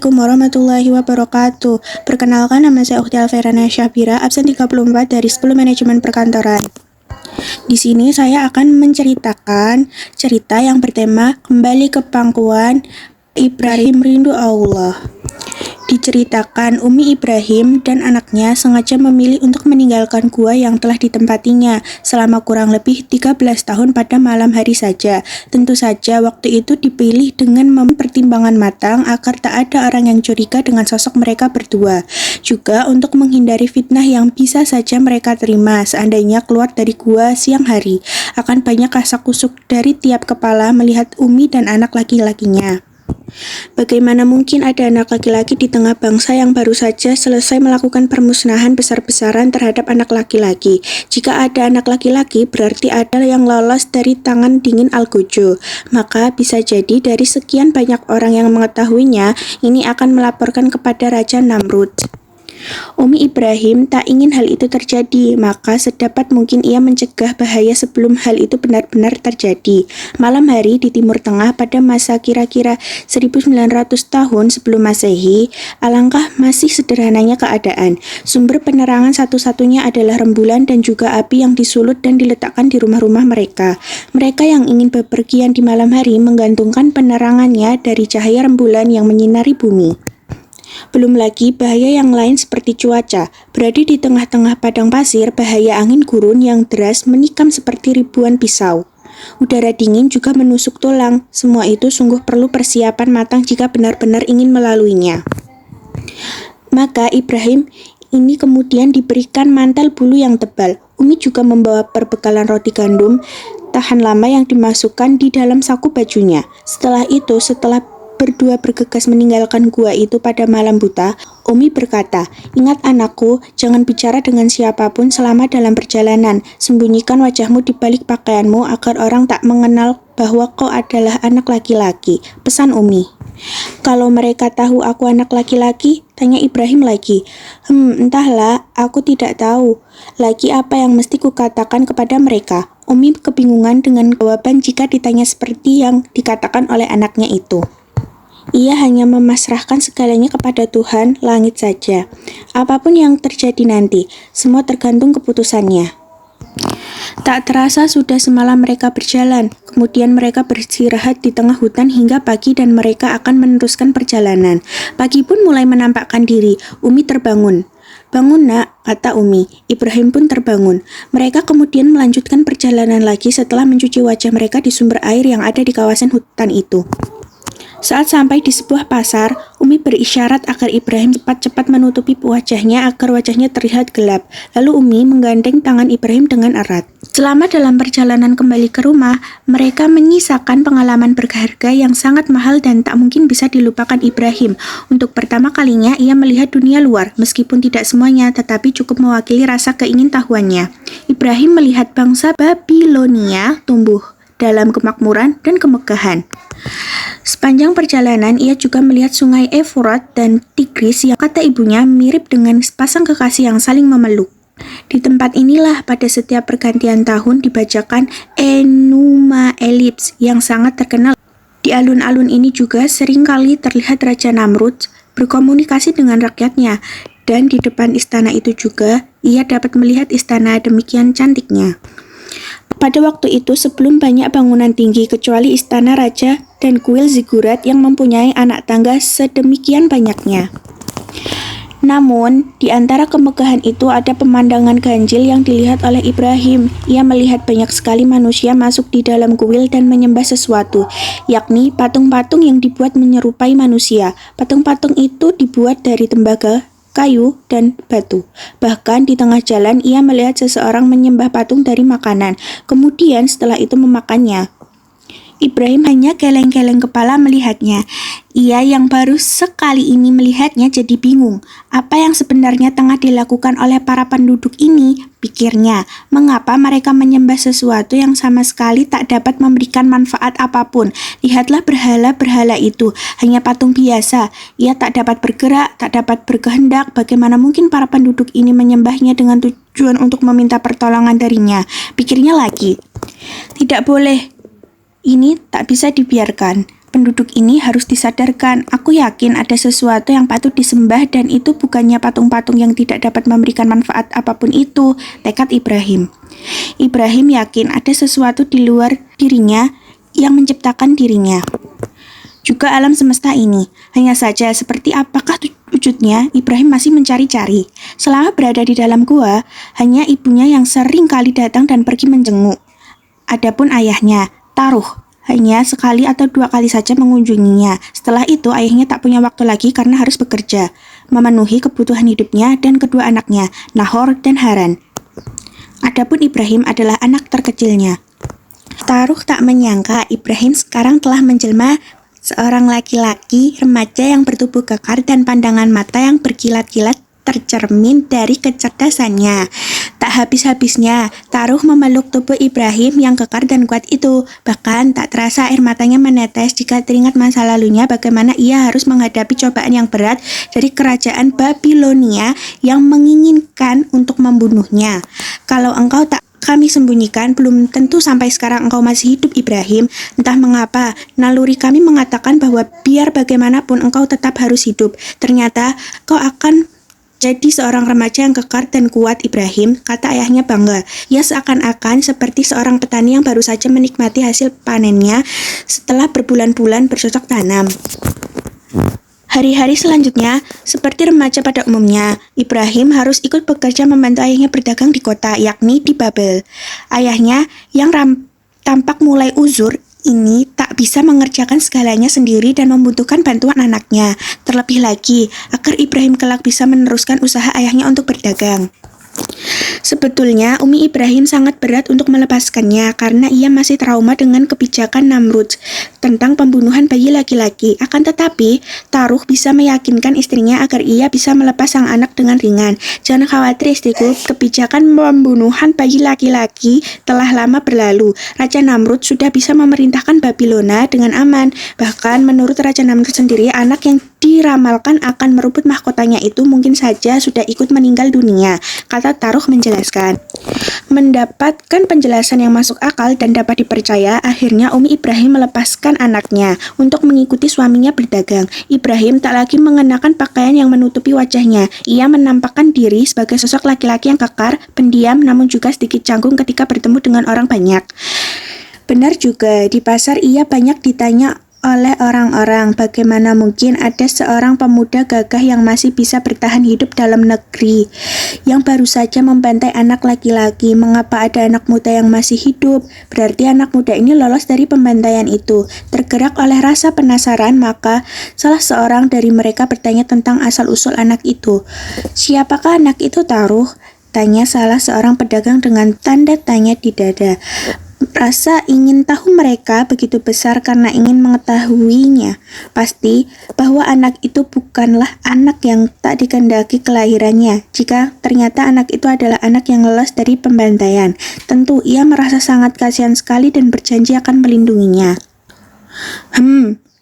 Assalamualaikum warahmatullahi wabarakatuh. Perkenalkan, nama saya Ukhti Alverana Syahbira, absen 34 dari 10 Manajemen Perkantoran. Di sini saya akan menceritakan cerita yang bertema Kembali ke Pangkuan Ibrahim Rindu Allah. Diceritakan, Umi Ibrahim dan anaknya sengaja memilih untuk meninggalkan gua yang telah ditempatinya selama kurang lebih 13 tahun pada malam hari saja. Tentu saja waktu itu dipilih dengan mempertimbangkan matang agar tak ada orang yang curiga dengan sosok mereka berdua. Juga untuk menghindari fitnah yang bisa saja mereka terima seandainya keluar dari gua siang hari. Akan banyak kasak-kusuk dari tiap kepala melihat Umi dan anak laki-lakinya. Bagaimana mungkin ada anak laki-laki di tengah bangsa yang baru saja selesai melakukan permusnahan besar-besaran terhadap anak laki-laki? Jika ada anak laki-laki, berarti ada yang lolos dari tangan dingin Algojo. Maka bisa jadi dari sekian banyak orang yang mengetahuinya, ini akan melaporkan kepada Raja Namrud. Umi Ibrahim tak ingin hal itu terjadi, maka sedapat mungkin ia mencegah bahaya sebelum hal itu benar-benar terjadi. Malam hari di Timur Tengah pada masa kira-kira 1900 tahun sebelum Masehi, alangkah masih sederhananya keadaan. Sumber penerangan satu-satunya adalah rembulan dan juga api yang disulut dan diletakkan di rumah-rumah mereka. Mereka yang ingin bepergian di malam hari menggantungkan penerangannya dari cahaya rembulan yang menyinari bumi. Belum lagi bahaya yang lain seperti cuaca. Berada di tengah-tengah padang pasir, bahaya angin gurun yang deras menikam seperti ribuan pisau. Udara dingin juga menusuk tulang. Semua itu sungguh perlu persiapan matang jika benar-benar ingin melaluinya. Maka Ibrahim ini kemudian diberikan mantel bulu yang tebal. Umi juga membawa perbekalan roti gandum tahan lama yang dimasukkan di dalam saku bajunya. Setelah berdua bergegas meninggalkan gua itu pada malam buta, Umi berkata, "Ingat anakku, jangan bicara dengan siapapun selama dalam perjalanan. Sembunyikan wajahmu di balik pakaianmu agar orang tak mengenal bahwa kau adalah anak laki-laki," pesan Umi. "Kalau mereka tahu aku anak laki-laki?" tanya Ibrahim lagi. Entahlah, aku tidak tahu. Lagi apa yang mesti kukatakan kepada mereka?" Umi kebingungan dengan jawaban jika ditanya seperti yang dikatakan oleh anaknya itu. Ia hanya memasrahkan segalanya kepada Tuhan langit saja. Apapun yang terjadi nanti, semua tergantung keputusannya. Tak terasa sudah semalam mereka berjalan, kemudian mereka beristirahat di tengah hutan hingga pagi dan mereka akan meneruskan perjalanan. Pagi pun mulai menampakkan diri. Umi terbangun. "Bangun nak," kata Umi. Ibrahim pun terbangun. Mereka kemudian melanjutkan perjalanan lagi setelah mencuci wajah mereka di sumber air yang ada di kawasan hutan itu. Saat sampai di sebuah pasar, Umi berisyarat agar Ibrahim cepat-cepat menutupi wajahnya agar wajahnya terlihat gelap. Lalu Umi menggandeng tangan Ibrahim dengan erat. Selama dalam perjalanan kembali ke rumah, mereka menyisakan pengalaman berharga yang sangat mahal dan tak mungkin bisa dilupakan Ibrahim. Untuk pertama kalinya ia melihat dunia luar, meskipun tidak semuanya, tetapi cukup mewakili rasa keingintahuannya. Ibrahim melihat bangsa Babilonia tumbuh dalam kemakmuran dan kemegahan. Sepanjang perjalanan, ia juga melihat sungai Efrat dan Tigris yang kata ibunya mirip dengan sepasang kekasih yang saling memeluk. Di tempat inilah pada setiap pergantian tahun dibacakan Enuma Elips yang sangat terkenal. Di alun-alun ini juga seringkali terlihat Raja Namrud berkomunikasi dengan rakyatnya, dan di depan istana itu juga ia dapat melihat istana demikian cantiknya. Pada waktu itu sebelum banyak bangunan tinggi kecuali istana raja dan kuil zigurat yang mempunyai anak tangga sedemikian banyaknya. Namun, di antara kemegahan itu ada pemandangan ganjil yang dilihat oleh Ibrahim. Ia melihat banyak sekali manusia masuk di dalam kuil dan menyembah sesuatu, yakni patung-patung yang dibuat menyerupai manusia. Patung-patung itu dibuat dari tembaga, kayu, dan batu. Bahkan di tengah jalan ia melihat seseorang menyembah patung dari makanan, kemudian setelah itu memakannya. Ibrahim hanya geleng-geleng kepala melihatnya. Ia yang baru sekali ini melihatnya jadi bingung. Apa yang sebenarnya tengah dilakukan oleh para penduduk ini? Pikirnya, mengapa mereka menyembah sesuatu yang sama sekali tak dapat memberikan manfaat apapun? Lihatlah berhala-berhala itu, hanya patung biasa. Ia tak dapat bergerak, tak dapat berkehendak. Bagaimana mungkin para penduduk ini menyembahnya dengan tujuan untuk meminta pertolongan darinya? Pikirnya lagi. Tidak boleh. Ini tak bisa dibiarkan. Penduduk ini harus disadarkan. Aku yakin ada sesuatu yang patut disembah dan itu bukannya patung-patung yang tidak dapat memberikan manfaat apapun itu, tekad Ibrahim. Ibrahim yakin ada sesuatu di luar dirinya yang menciptakan dirinya. Juga alam semesta ini. Hanya saja seperti apakah wujudnya, Ibrahim masih mencari-cari. Selama berada di dalam gua, hanya ibunya yang sering kali datang dan pergi menjenguk. Adapun ayahnya, Taruh, hanya sekali atau 2 kali saja mengunjunginya. Setelah itu, ayahnya tak punya waktu lagi karena harus bekerja, memenuhi kebutuhan hidupnya dan kedua anaknya, Nahor dan Haran. Adapun Ibrahim adalah anak terkecilnya. Taruh tak menyangka Ibrahim sekarang telah menjelma seorang laki-laki remaja yang bertubuh kekar dan pandangan mata yang berkilat-kilat tercermin dari kecerdasannya. Tak habis-habisnya, Taruh memeluk tubuh Ibrahim yang kekar dan kuat itu. Bahkan tak terasa air matanya menetes jika teringat masa lalunya bagaimana ia harus menghadapi cobaan yang berat dari kerajaan Babilonia yang menginginkan untuk membunuhnya. Kalau engkau tak kami sembunyikan, belum tentu sampai sekarang engkau masih hidup, Ibrahim. Entah mengapa, naluri kami mengatakan bahwa biar bagaimanapun engkau tetap harus hidup. Ternyata kau akan jadi seorang remaja yang kekar dan kuat, Ibrahim, kata ayahnya bangga. Ia seakan-akan seperti seorang petani yang baru saja menikmati hasil panennya setelah berbulan-bulan bercocok tanam. Hari-hari selanjutnya, seperti remaja pada umumnya, Ibrahim harus ikut bekerja membantu ayahnya berdagang di kota, yakni di Babel. Ayahnya yang tampak mulai uzur, ini tak bisa mengerjakan segalanya sendiri dan membutuhkan bantuan anaknya. Terlebih lagi, agar Ibrahim kelak bisa meneruskan usaha ayahnya untuk berdagang. Sebetulnya, Umi Ibrahim sangat berat untuk melepaskannya karena ia masih trauma dengan kebijakan Namrud tentang pembunuhan bayi laki-laki. Akan tetapi, Taruh bisa meyakinkan istrinya agar ia bisa melepas sang anak dengan ringan. Jangan khawatir istriku, kebijakan pembunuhan bayi laki-laki telah lama berlalu. Raja Namrud sudah bisa memerintahkan Babilonia dengan aman. Bahkan menurut Raja Namrud sendiri, anak yang diramalkan akan merebut mahkotanya itu mungkin saja sudah ikut meninggal dunia, kata Taruh menjelaskan. Mendapatkan penjelasan yang masuk akal dan dapat dipercaya, akhirnya Umi Ibrahim melepaskan anaknya untuk mengikuti suaminya berdagang. Ibrahim tak lagi mengenakan pakaian yang menutupi wajahnya. Ia menampakkan diri sebagai sosok laki-laki yang kekar, pendiam, namun juga sedikit canggung ketika bertemu dengan orang banyak. Benar juga, di pasar ia banyak ditanya oleh orang-orang, bagaimana mungkin ada seorang pemuda gagah yang masih bisa bertahan hidup dalam negeri yang baru saja membantai anak laki-laki. Mengapa ada anak muda yang masih hidup? Berarti anak muda ini lolos dari pembantaian itu. Tergerak oleh rasa penasaran, maka salah seorang dari mereka bertanya tentang asal-usul anak itu. Siapakah anak itu, Taruh? Tanya salah seorang pedagang dengan tanda tanya di dada. Rasa ingin tahu mereka begitu besar karena ingin mengetahuinya. Pasti bahwa anak itu bukanlah anak yang tak dikehendaki kelahirannya. Jika ternyata anak itu adalah anak yang lolos dari pembantaian, tentu ia merasa sangat kasihan sekali dan berjanji akan melindunginya.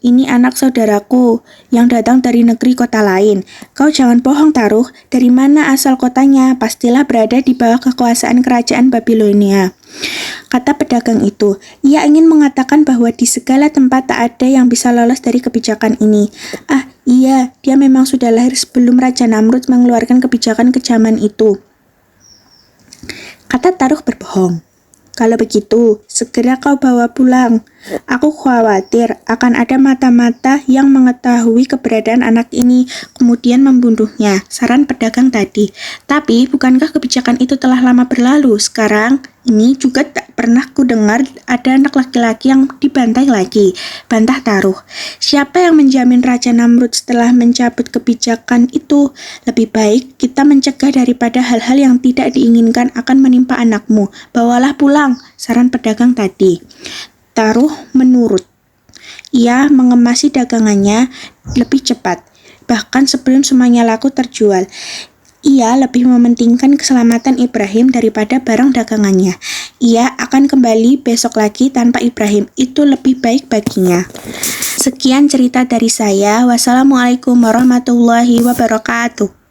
Ini anak saudaraku yang datang dari negeri kota lain. Kau jangan bohong, Taruh. Dari mana asal kotanya? Pastilah berada di bawah kekuasaan kerajaan Babilonia, kata pedagang itu. Ia ingin mengatakan bahwa di segala tempat tak ada yang bisa lolos dari kebijakan ini. Ah, iya, dia memang sudah lahir sebelum Raja Namrud mengeluarkan kebijakan kejaman itu, kata Taruh berbohong. Kalau begitu, segera kau bawa pulang. Aku khawatir akan ada mata-mata yang mengetahui keberadaan anak ini, kemudian membunuhnya, saran pedagang tadi. Tapi, bukankah kebijakan itu telah lama berlalu? Sekarang, ini juga tak pernah ku dengar ada anak laki-laki yang dibantai lagi, bantah Taruh. Siapa yang menjamin Raja Namrud setelah mencabut kebijakan itu? Lebih baik kita mencegah daripada hal-hal yang tidak diinginkan akan menimpa anakmu. Bawalah pulang, saran pedagang tadi. Taruh menurut. Ia mengemasi dagangannya lebih cepat, bahkan sebelum semuanya laku terjual. Ia lebih mementingkan keselamatan Ibrahim daripada barang dagangannya. Ia akan kembali besok lagi tanpa Ibrahim, itu lebih baik baginya. Sekian cerita dari saya. Wassalamualaikum warahmatullahi wabarakatuh.